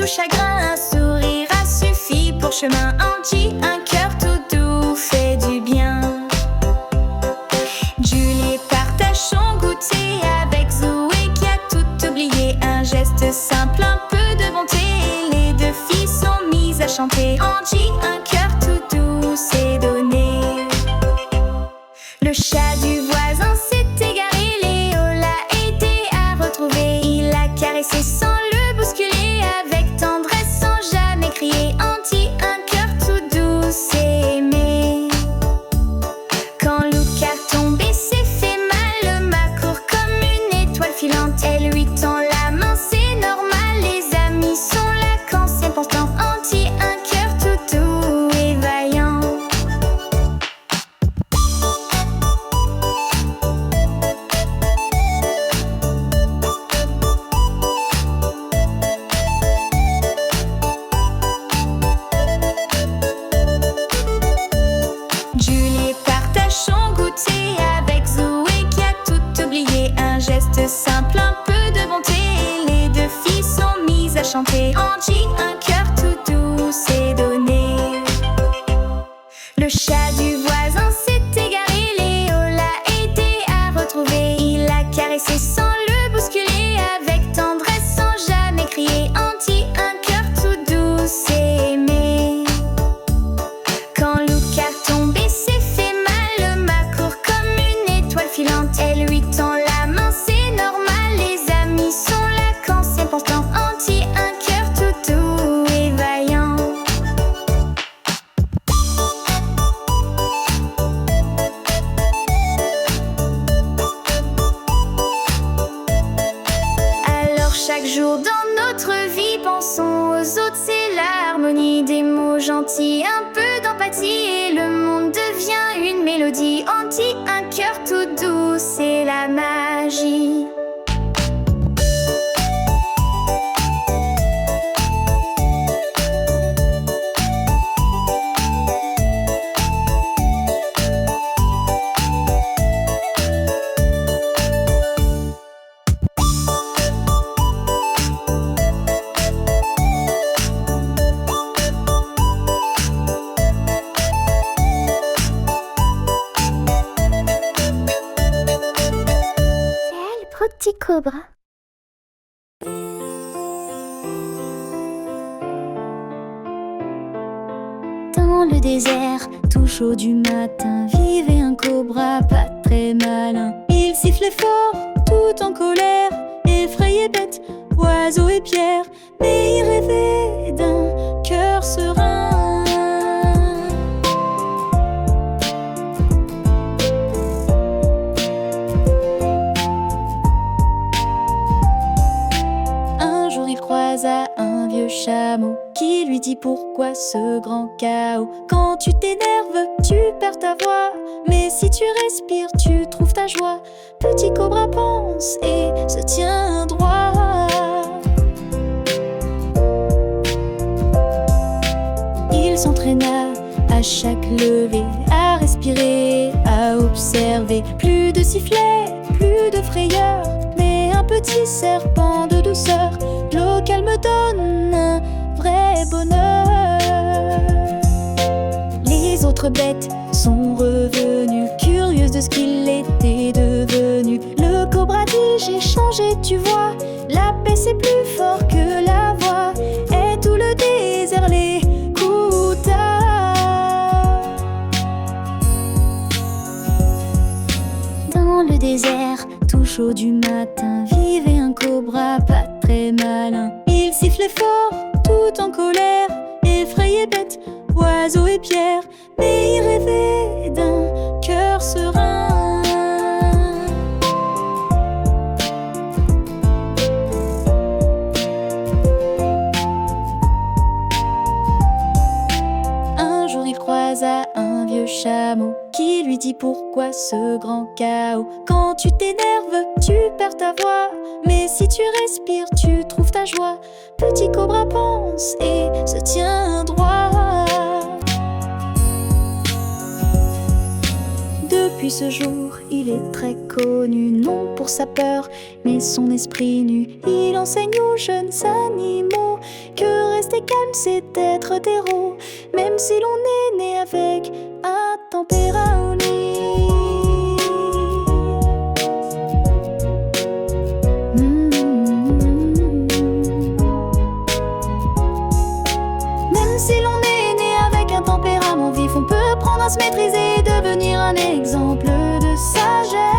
chagrin, un sourire a suffi pour chemin. Angie, un cœur tout doux fait du bien. Julie partage son goûter avec Zoé qui a tout oublié. Un geste simple, un peu de bonté, les deux filles sont mises à chanter. Angie, un cœur tout doux s'est donné. Le chat du voisin s'est égaré, Léo l'a aidé à retrouver. Il a caressé sans le bousculer, avec tendresse sans jamais crier. Angie, un cœur tout doux s'est aimé. Quand Luca tombé s'est fait mal, le mât court comme une étoile filante. Elle lui tend la main, c'est normal, les amis sont là quand c'est important. Angie, un cœur tout doux et vaillant. Julie partage son goûter avec Zoé qui a tout oublié. Un geste simple, un peu de bonté, les deux filles sont mises à chanter. Angie, un cœur tout doux s'est donné. Le chat du voisin s'est égaré, Léo l'a aidé à retrouver. Il a caressé sans le bousculer, avec tendresse sans jamais crier. Angie, un cœur tout doux s'est aimé. Quand Luca tombé s'est fait mal, le mât court comme une étoile filante. Elle lui tend la main, c'est normal, les amis sont là quand c'est important. Angie, un cœur tout doux et vaillant. Alors chaque jour dans notre vie, pensons aux autres, c'est l'harmonie des mots gentils, un peu d'empathie et le monde devient une mélodie. Angie, un cœur tout doux, c'est la magie. Petit cobra. Dans le désert, tout chaud du matin, vivait un cobra pas très malin. Il sifflait fort, tout en colère, effrayé bête, oiseau et pierre, mais il rêvait d'un cœur serein. Un vieux chameau qui lui dit pourquoi ce grand chaos. Quand tu t'énerves, tu perds ta voix, mais si tu respires, tu trouves ta joie. Petit cobra pense et se tient droit. Il s'entraîna à chaque levée, à respirer, à observer. Plus de sifflets, plus de frayeur, mais un petit serpent de douceur. L'eau calme donne un vrai bonheur. Les autres bêtes sont revenues, curieuses de ce qu'il était devenu. Le cobra dit j'ai changé, tu vois. La paix c'est plus fort que la voix. Et tout le désert l'écouta. Dans le désert, tout chaud du matin, vivait un cobra pas très malin. Il sifflait fort, tout en colère, effrayé bête, oiseau et pierre, mais il rêvait d'un cœur serein. Un jour il croisa un vieux chameau qui lui dit pourquoi ce grand chaos. Quand tu t'énerves, tu perds ta voix, mais si tu respires, tu trouves ta joie. Petit cobra pense et se tient droit. Depuis ce jour, il est très connu, non pour sa peur, mais son esprit nu. Il enseigne aux jeunes animaux que rester calme, c'est être héros, même si l'on est né avec un tempérament. Même si l'on est né avec un tempérament vif, on peut prendre à se maîtriser et devenir un exemple de sagesse.